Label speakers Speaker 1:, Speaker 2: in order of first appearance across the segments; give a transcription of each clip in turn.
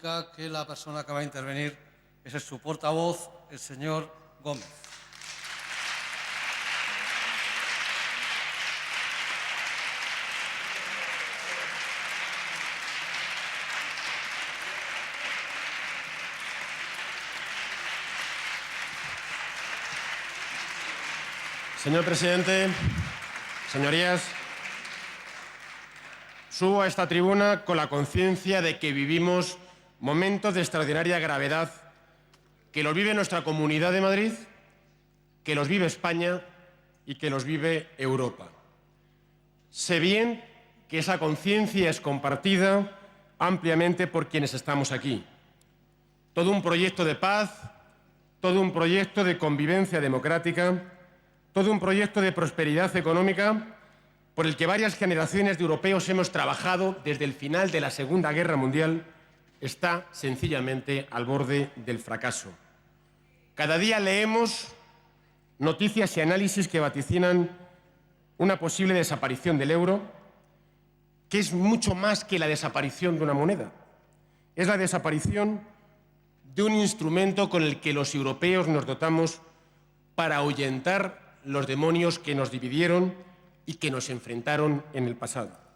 Speaker 1: Que la persona que va a intervenir es su portavoz, el señor Gómez.
Speaker 2: Señor presidente, señorías, subo a esta tribuna con la conciencia de que vivimos momentos de extraordinaria gravedad, que los vive nuestra Comunidad de Madrid, que los vive España y que los vive Europa. Sé bien que esa conciencia es compartida ampliamente por quienes estamos aquí. Todo un proyecto de paz, todo un proyecto de convivencia democrática, todo un proyecto de prosperidad económica por el que varias generaciones de europeos hemos trabajado desde el final de la Segunda Guerra Mundial está sencillamente al borde del fracaso. Cada día leemos noticias y análisis que vaticinan una posible desaparición del euro, que es mucho más que la desaparición de una moneda. Es la desaparición de un instrumento con el que los europeos nos dotamos para ahuyentar los demonios que nos dividieron y que nos enfrentaron en el pasado.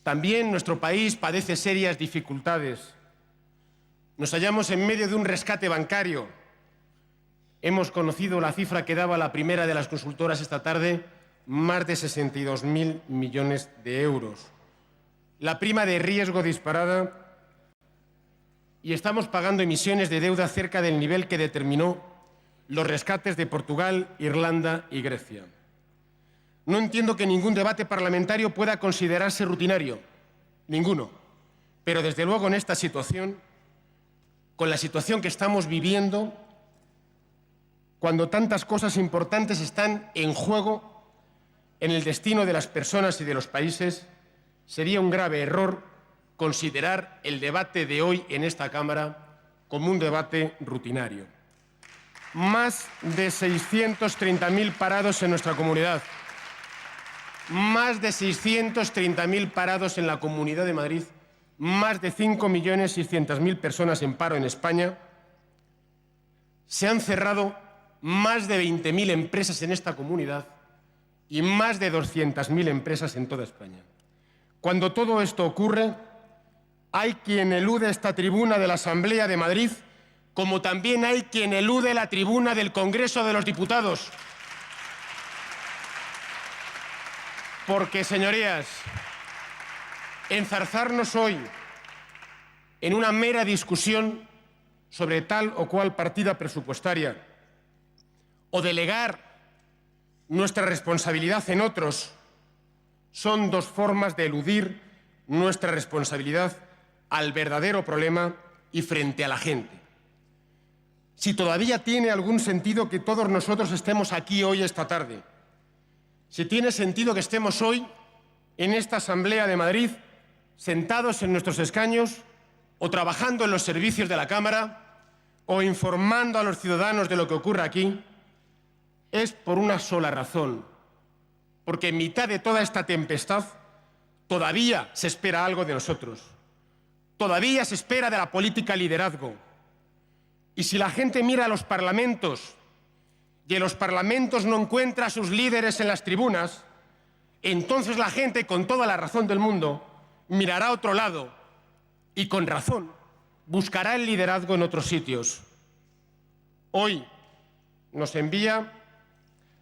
Speaker 2: También nuestro país padece serias dificultades. Nos hallamos en medio de un rescate bancario. Hemos conocido la cifra que daba la primera de las consultoras esta tarde, más de 62.000 millones de euros. La prima de riesgo disparada y estamos pagando emisiones de deuda cerca del nivel que determinó los rescates de Portugal, Irlanda y Grecia. No entiendo que ningún debate parlamentario pueda considerarse rutinario, ninguno. Pero desde luego en esta situación, con la situación que estamos viviendo, cuando tantas cosas importantes están en juego en el destino de las personas y de los países, sería un grave error considerar el debate de hoy en esta Cámara como un debate rutinario. Más de 630.000 parados en nuestra comunidad. Más de 630.000 parados en la Comunidad de Madrid, más de 5.600.000 personas en paro en España. Se han cerrado más de 20.000 empresas en esta comunidad y más de 200.000 empresas en toda España. Cuando todo esto ocurre, hay quien elude esta tribuna de la Asamblea de Madrid, como también hay quien elude la tribuna del Congreso de los Diputados. Porque, señorías, enzarzarnos hoy en una mera discusión sobre tal o cual partida presupuestaria o delegar nuestra responsabilidad en otros son dos formas de eludir nuestra responsabilidad al verdadero problema y frente a la gente. Si todavía tiene algún sentido que todos nosotros estemos aquí hoy esta tarde, si tiene sentido que estemos hoy en esta Asamblea de Madrid, sentados en nuestros escaños o trabajando en los servicios de la Cámara o informando a los ciudadanos de lo que ocurre aquí, es por una sola razón, porque en mitad de toda esta tempestad todavía se espera algo de nosotros, todavía se espera de la política liderazgo. Y si la gente mira a los parlamentos y en los parlamentos no encuentra a sus líderes en las tribunas, entonces la gente, con toda la razón del mundo, mirará a otro lado y, con razón, buscará el liderazgo en otros sitios. Hoy nos envía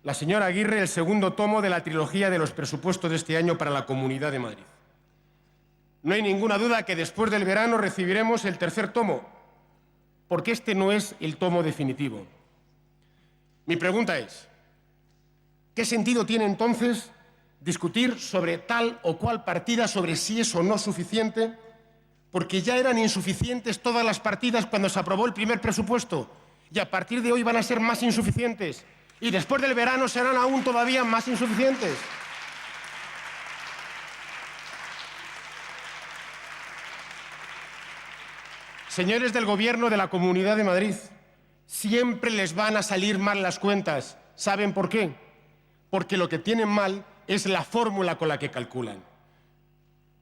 Speaker 2: la señora Aguirre el segundo tomo de la trilogía de los presupuestos de este año para la Comunidad de Madrid. No hay ninguna duda que después del verano recibiremos el tercer tomo, porque este no es el tomo definitivo. Mi pregunta es, ¿qué sentido tiene entonces discutir sobre tal o cual partida, sobre si es o no suficiente? Porque ya eran insuficientes todas las partidas cuando se aprobó el primer presupuesto y a partir de hoy van a ser más insuficientes y después del verano serán aún todavía más insuficientes. Señores del Gobierno de la Comunidad de Madrid, siempre les van a salir mal las cuentas. ¿Saben por qué? Porque lo que tienen mal es la fórmula con la que calculan.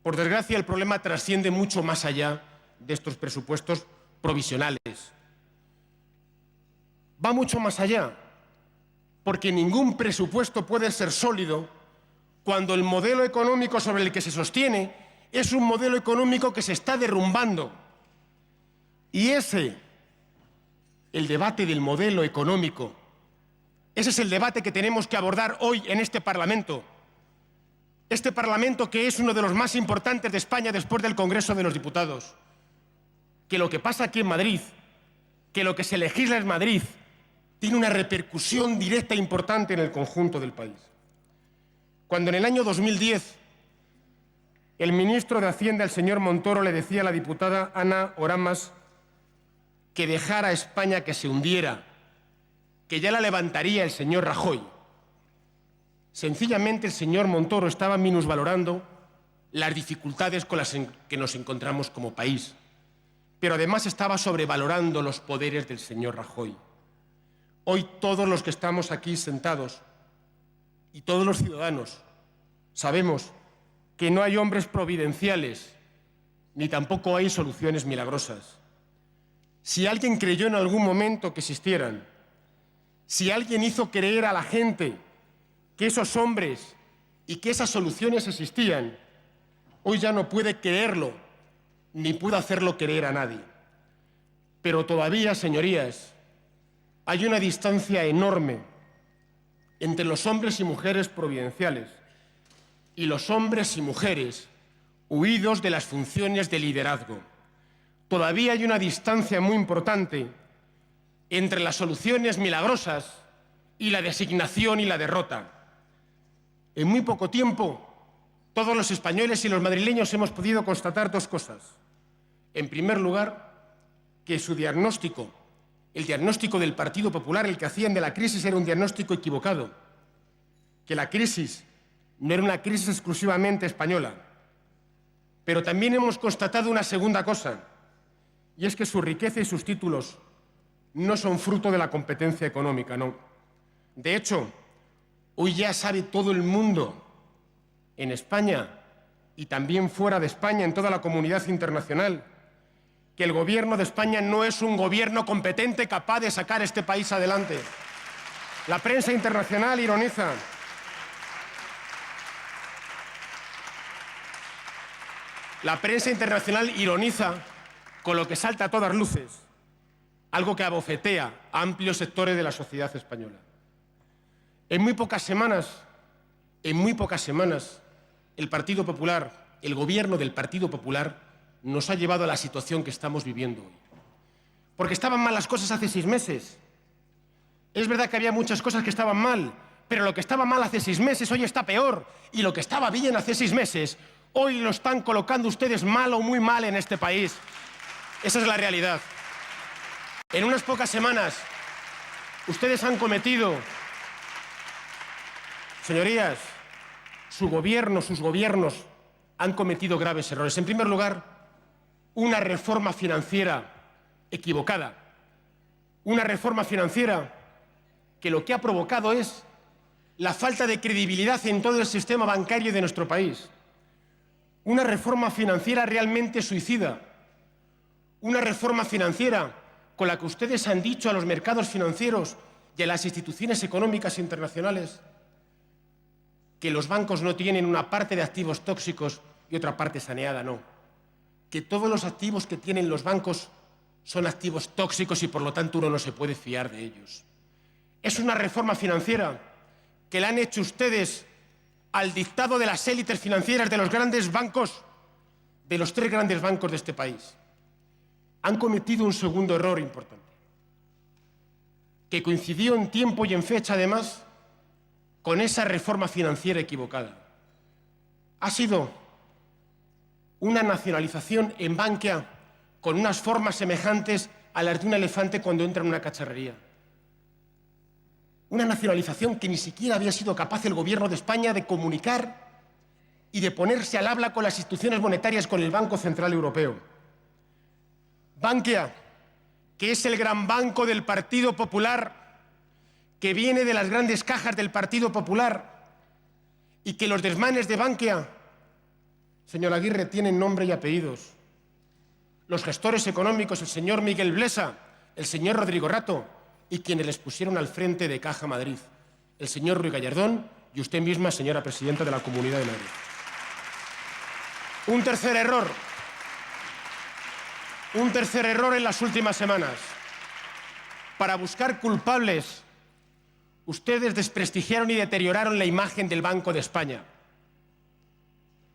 Speaker 2: Por desgracia, el problema trasciende mucho más allá de estos presupuestos provisionales. Va mucho más allá, porque ningún presupuesto puede ser sólido cuando el modelo económico sobre el que se sostiene es un modelo económico que se está derrumbando. Y el debate del modelo económico, ese es el debate que tenemos que abordar hoy en este Parlamento. Este Parlamento que es uno de los más importantes de España después del Congreso de los Diputados. Que lo que pasa aquí en Madrid, que lo que se legisla en Madrid, tiene una repercusión directa e importante en el conjunto del país. Cuando en el año 2010 el ministro de Hacienda, el señor Montoro, le decía a la diputada Ana Oramas que dejara a España que se hundiera, que ya la levantaría el señor Rajoy, sencillamente el señor Montoro estaba minusvalorando las dificultades con las que nos encontramos como país, pero además estaba sobrevalorando los poderes del señor Rajoy. Hoy todos los que estamos aquí sentados y todos los ciudadanos sabemos que no hay hombres providenciales ni tampoco hay soluciones milagrosas. Si alguien creyó en algún momento que existieran, si alguien hizo creer a la gente que esos hombres y que esas soluciones existían, hoy ya no puede creerlo ni puede hacerlo creer a nadie. Pero todavía, señorías, hay una distancia enorme entre los hombres y mujeres providenciales y los hombres y mujeres huidos de las funciones de liderazgo. Todavía hay una distancia muy importante entre las soluciones milagrosas y la designación y la derrota. En muy poco tiempo, todos los españoles y los madrileños hemos podido constatar dos cosas. En primer lugar, que su diagnóstico, el diagnóstico del Partido Popular, el que hacían de la crisis, era un diagnóstico equivocado, que la crisis no era una crisis exclusivamente española. Pero también hemos constatado una segunda cosa, y es que su riqueza y sus títulos no son fruto de la competencia económica, no. De hecho, hoy ya sabe todo el mundo, en España y también fuera de España, en toda la comunidad internacional, que el gobierno de España no es un gobierno competente capaz de sacar este país adelante. La prensa internacional ironiza. La prensa internacional ironiza con lo que salta a todas luces, algo que abofetea a amplios sectores de la sociedad española. En muy pocas semanas, el Partido Popular, el gobierno del Partido Popular, nos ha llevado a la situación que estamos viviendo hoy. Porque estaban mal las cosas hace 6 meses. Es verdad que había muchas cosas que estaban mal, pero lo que estaba mal hace 6 meses hoy está peor. Y lo que estaba bien hace 6 meses, hoy lo están colocando ustedes mal o muy mal en este país. Esa es la realidad. En unas pocas semanas, ustedes han cometido, señorías, su gobierno, sus gobiernos han cometido graves errores. En primer lugar, una reforma financiera equivocada. Una reforma financiera que lo que ha provocado es la falta de credibilidad en todo el sistema bancario de nuestro país. Una reforma financiera realmente suicida. Una reforma financiera con la que ustedes han dicho a los mercados financieros y a las instituciones económicas internacionales que los bancos no tienen una parte de activos tóxicos y otra parte saneada, no. Que todos los activos que tienen los bancos son activos tóxicos y por lo tanto uno no se puede fiar de ellos. Es una reforma financiera que le han hecho ustedes al dictado de las élites financieras de los grandes bancos, de los 3 grandes bancos de este país. Han cometido un segundo error importante, que coincidió en tiempo y en fecha, además, con esa reforma financiera equivocada. Ha sido una nacionalización en Bankia con unas formas semejantes a las de un elefante cuando entra en una cacharrería. Una nacionalización que ni siquiera había sido capaz el gobierno de España de comunicar y de ponerse al habla con las instituciones monetarias, con el Banco Central Europeo. Bankia, que es el gran banco del Partido Popular, que viene de las grandes cajas del Partido Popular y que los desmanes de Bankia, señor Aguirre, tienen nombre y apellidos. los gestores económicos, el señor Miguel Blesa, el señor Rodrigo Rato y quienes les pusieron al frente de Caja Madrid, el señor Ruy Gallardón y usted misma, señora presidenta de la Comunidad de Madrid. Un tercer error en las últimas semanas. Para buscar culpables, ustedes desprestigiaron y deterioraron la imagen del Banco de España.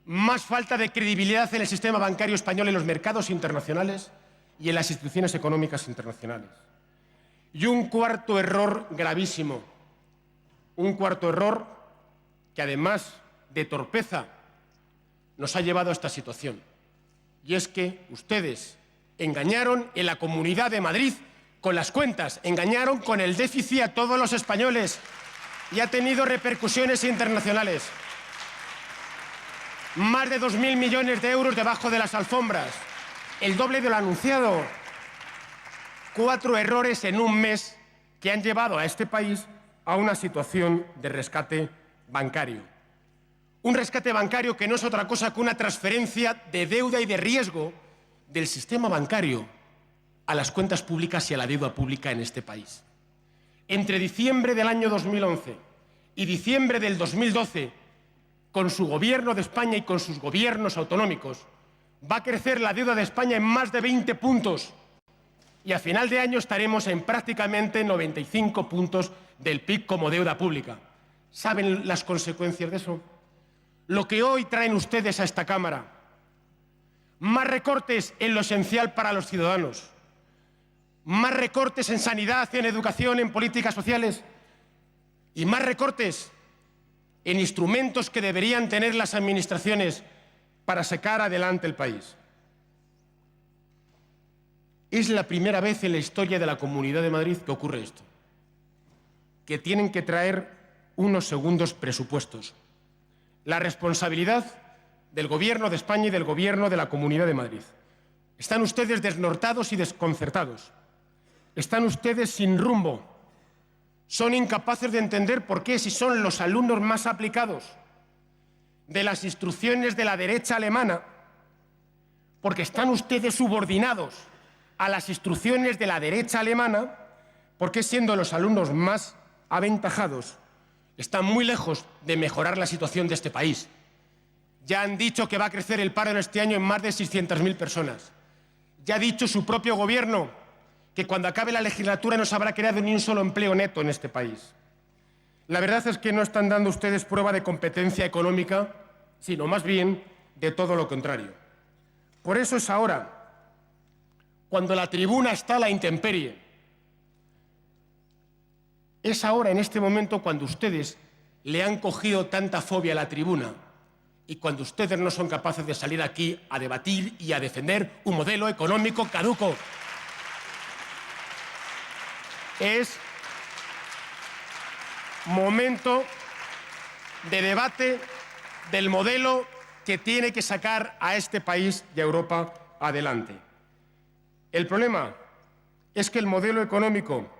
Speaker 2: Más falta de credibilidad en el sistema bancario español en los mercados internacionales y en las instituciones económicas internacionales. Y un cuarto error gravísimo, un cuarto error que además de torpeza nos ha llevado a esta situación. Y es que ustedes engañaron en la Comunidad de Madrid con las cuentas, engañaron con el déficit a todos los españoles y ha tenido repercusiones internacionales. Más de 2.000 millones de euros debajo de las alfombras, el doble de lo anunciado. 4 errores en un mes que han llevado a este país a una situación de rescate bancario. Un rescate bancario que no es otra cosa que una transferencia de deuda y de riesgo del sistema bancario a las cuentas públicas y a la deuda pública en este país. Entre diciembre del año 2011 y diciembre del 2012, con su gobierno de España y con sus gobiernos autonómicos, va a crecer la deuda de España en más de 20 puntos y a final de año estaremos en prácticamente 95 puntos del PIB como deuda pública. ¿Saben las consecuencias de eso? Lo que hoy traen ustedes a esta Cámara, más recortes en lo esencial para los ciudadanos, más recortes en sanidad, en educación, en políticas sociales y más recortes en instrumentos que deberían tener las administraciones para sacar adelante el país. Es la primera vez en la historia de la Comunidad de Madrid que ocurre esto, que tienen que traer unos segundos presupuestos. La responsabilidad del Gobierno de España y del Gobierno de la Comunidad de Madrid. Están ustedes desnortados y desconcertados. Están ustedes sin rumbo. Son incapaces de entender por qué, si son los alumnos más aplicados de las instrucciones de la derecha alemana, porque están ustedes subordinados a las instrucciones de la derecha alemana, porque siendo los alumnos más aventajados, están muy lejos de mejorar la situación de este país. Ya han dicho que va a crecer el paro en este año en más de 600.000 personas. Ya ha dicho su propio gobierno que cuando acabe la legislatura no se habrá creado ni un solo empleo neto en este país. La verdad es que no están dando ustedes prueba de competencia económica, sino más bien de todo lo contrario. Por eso es ahora, cuando la tribuna está a la intemperie, es ahora, en este momento, cuando ustedes le han cogido tanta fobia a la tribuna y cuando ustedes no son capaces de salir aquí a debatir y a defender un modelo económico caduco. Es momento de debate del modelo que tiene que sacar a este país y a Europa adelante. El problema es que el modelo económico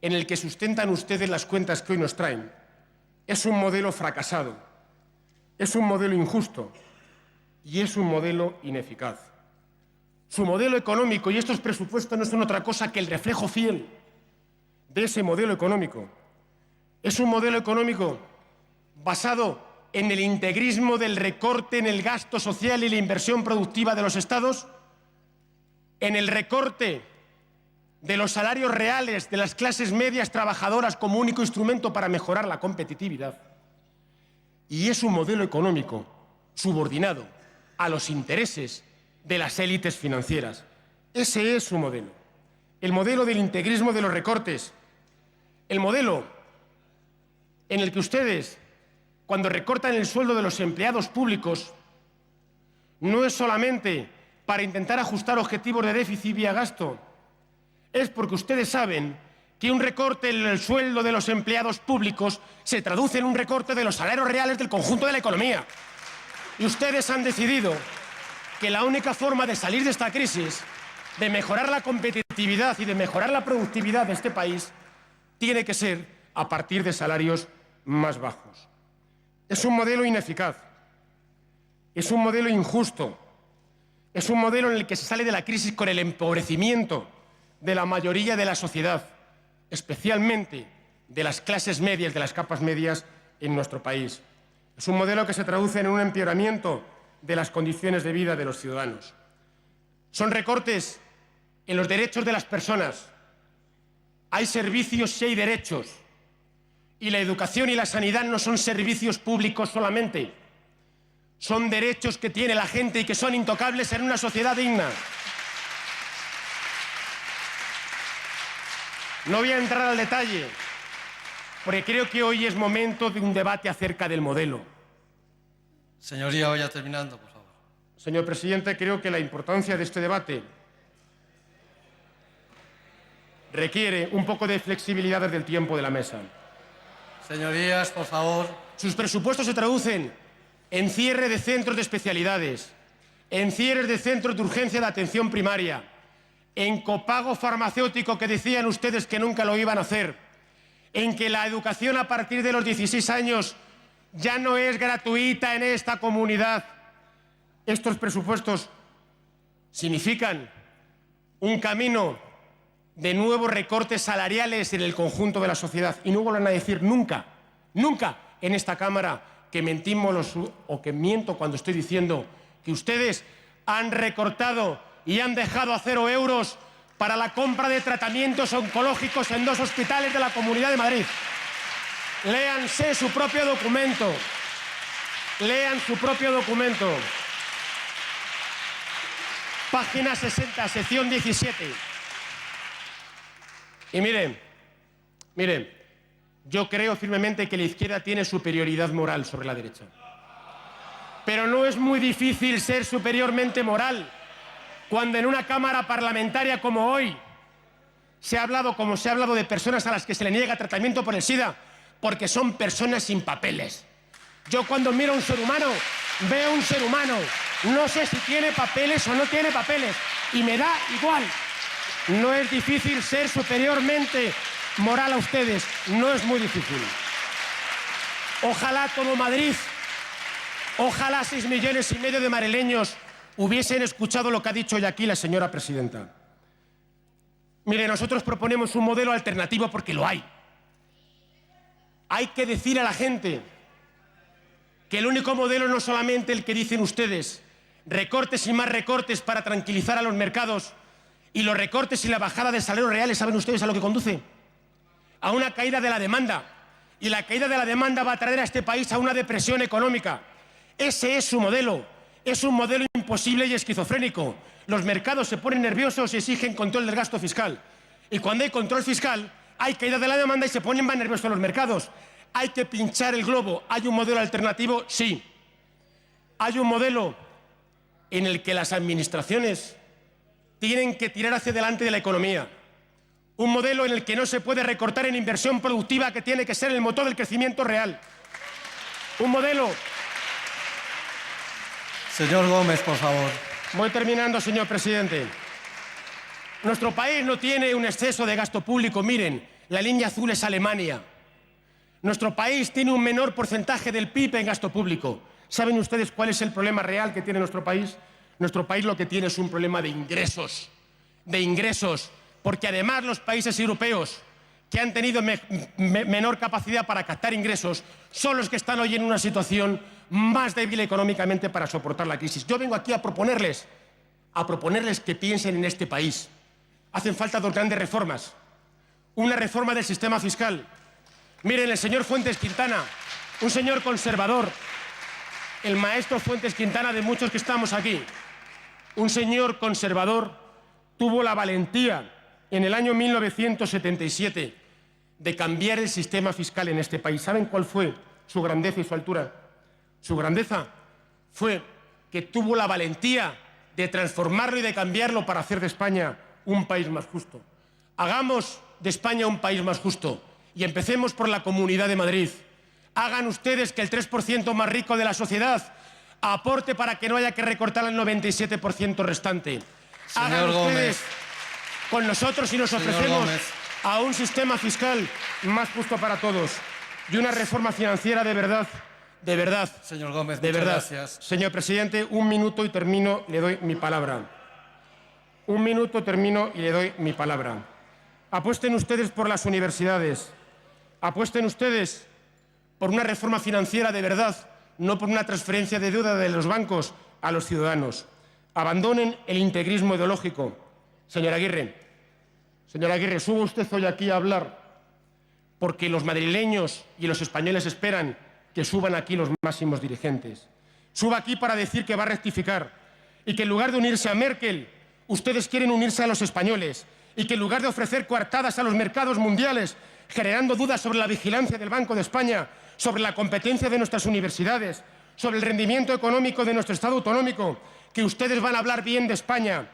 Speaker 2: en el que sustentan ustedes las cuentas que hoy nos traen es un modelo fracasado, es un modelo injusto y es un modelo ineficaz. Su modelo económico y estos presupuestos no son otra cosa que el reflejo fiel de ese modelo económico. Es un modelo económico basado en el integrismo del recorte en el gasto social y la inversión productiva de los estados, en el recorte de los salarios reales de las clases medias trabajadoras como único instrumento para mejorar la competitividad. Y es un modelo económico subordinado a los intereses de las élites financieras. Ese es su modelo. El modelo del integrismo de los recortes. El modelo en el que ustedes, cuando recortan el sueldo de los empleados públicos, no es solamente para intentar ajustar objetivos de déficit vía gasto, es porque ustedes saben que un recorte en el sueldo de los empleados públicos se traduce en un recorte de los salarios reales del conjunto de la economía. Y ustedes han decidido que la única forma de salir de esta crisis, de mejorar la competitividad y de mejorar la productividad de este país, tiene que ser a partir de salarios más bajos. Es un modelo ineficaz, es un modelo injusto Es un modelo en el que se sale de la crisis con el empobrecimiento de la mayoría de la sociedad, especialmente de las clases medias, de las capas medias en nuestro país. Es un modelo que se traduce en un empeoramiento de las condiciones de vida de los ciudadanos. Son recortes en los derechos de las personas. Hay servicios y hay derechos. Y la educación y la sanidad no son servicios públicos solamente. Son derechos que tiene la gente y que son intocables en una sociedad digna. No voy a entrar al detalle, porque creo que hoy es momento de un debate acerca del modelo.
Speaker 1: Señoría, vaya terminando, por favor.
Speaker 2: Señor presidente, creo que la importancia de este debate requiere un poco de flexibilidad desde el tiempo de la mesa.
Speaker 1: Señorías, por favor.
Speaker 2: Sus presupuestos se traducen en cierre de centros de especialidades, en cierres de centros de urgencia de atención primaria, en copago farmacéutico que decían ustedes que nunca lo iban a hacer, en que la educación a partir de los 16 años ya no es gratuita en esta comunidad. Estos presupuestos significan un camino de nuevos recortes salariales en el conjunto de la sociedad. Y no vuelvan a decir nunca, nunca en esta Cámara que mentimos o que miento cuando estoy diciendo que ustedes han recortado y han dejado a 0 euros para la compra de tratamientos oncológicos en 2 hospitales de la Comunidad de Madrid. Léanse su propio documento. Lean su propio documento. Página 60, sección 17. Y miren, yo creo firmemente que la izquierda tiene superioridad moral sobre la derecha. Pero no es muy difícil ser superiormente moral cuando en una Cámara parlamentaria como hoy se ha hablado, como se ha hablado, de personas a las que se le niega tratamiento por el SIDA porque son personas sin papeles. Yo cuando miro a un ser humano, veo un ser humano. No sé si tiene papeles o no tiene papeles. Y me da igual. No es difícil ser superiormente moral a ustedes. No es muy difícil. Ojalá todo Madrid, ojalá 6,5 millones de madrileños hubiesen escuchado lo que ha dicho hoy aquí la señora presidenta. Mire, nosotros proponemos un modelo alternativo porque lo hay. Hay que decir a la gente que el único modelo no es solamente el que dicen ustedes, recortes y más recortes para tranquilizar a los mercados, y los recortes y la bajada de salarios reales, ¿saben ustedes a lo que conduce? A una caída de la demanda. Y la caída de la demanda va a traer a este país a una depresión económica. Ese es su modelo. Es un modelo imposible y esquizofrénico. Los mercados se ponen nerviosos y exigen control del gasto fiscal. Y cuando hay control fiscal, hay caída de la demanda y se ponen más nerviosos los mercados. Hay que pinchar el globo. ¿Hay un modelo alternativo? Sí. Hay un modelo en el que las administraciones tienen que tirar hacia adelante de la economía. Un modelo en el que no se puede recortar en inversión productiva, que tiene que ser el motor del crecimiento real. Un modelo...
Speaker 1: Señor Gómez, por favor.
Speaker 2: Voy terminando, señor presidente. Nuestro país no tiene un exceso de gasto público. Miren, la línea azul es Alemania. Nuestro país tiene un menor porcentaje del PIB en gasto público. ¿Saben ustedes cuál es el problema real que tiene nuestro país? Nuestro país lo que tiene es un problema de ingresos. De ingresos. Porque además los países europeos que han tenido menor capacidad para captar ingresos son los que están hoy en una situación más débil económicamente para soportar la crisis. Yo vengo aquí a proponerles que piensen en este país. Hacen falta 2 grandes reformas. Una reforma del sistema fiscal. Miren, el señor Fuentes Quintana, un señor conservador, el maestro Fuentes Quintana de muchos que estamos aquí, un señor conservador, tuvo la valentía en el año 1977 de cambiar el sistema fiscal en este país. ¿Saben cuál fue su grandeza y su altura? Su grandeza fue que tuvo la valentía de transformarlo y de cambiarlo para hacer de España un país más justo. Hagamos de España un país más justo y empecemos por la Comunidad de Madrid. Hagan ustedes que el 3% más rico de la sociedad aporte para que no haya que recortar el 97% restante. Hagan ustedes con nosotros y nos ofrecemos a un sistema fiscal más justo para todos y una reforma financiera de verdad de verdad.
Speaker 1: Señor Gómez,
Speaker 2: De
Speaker 1: muchas
Speaker 2: verdad.
Speaker 1: gracias.
Speaker 2: Señor presidente, un minuto y termino, le doy mi palabra. Un minuto, termino y le doy mi palabra. Apuesten ustedes por las universidades. Apuesten ustedes por una reforma financiera de verdad, no por una transferencia de deuda de los bancos a los ciudadanos. Abandonen el integrismo ideológico. Señor Aguirre, suba usted hoy aquí a hablar porque los madrileños y los españoles esperan que suban aquí los máximos dirigentes. Suba aquí para decir que va a rectificar y que en lugar de unirse a Merkel, ustedes quieren unirse a los españoles y que en lugar de ofrecer coartadas a los mercados mundiales, generando dudas sobre la vigilancia del Banco de España, sobre la competencia de nuestras universidades, sobre el rendimiento económico de nuestro Estado autonómico, que ustedes van a hablar bien de España,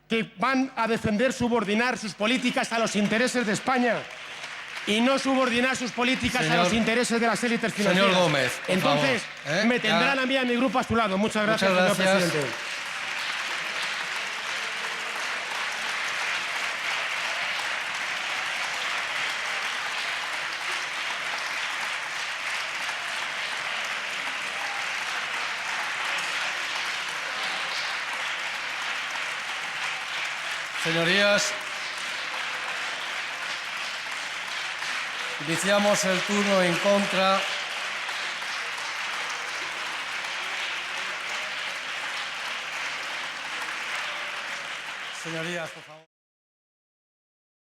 Speaker 2: que van a defender subordinar sus políticas a los intereses de España y no subordinar sus políticas a los intereses de las élites financieras.
Speaker 1: Señor Gómez, por
Speaker 2: Entonces,
Speaker 1: favor,
Speaker 2: me tendrán a mí y a mi grupo a su lado. Muchas gracias,
Speaker 1: Muchas
Speaker 2: señor
Speaker 1: gracias.
Speaker 2: presidente.
Speaker 1: Señorías, iniciamos el turno en contra. Señorías, por favor.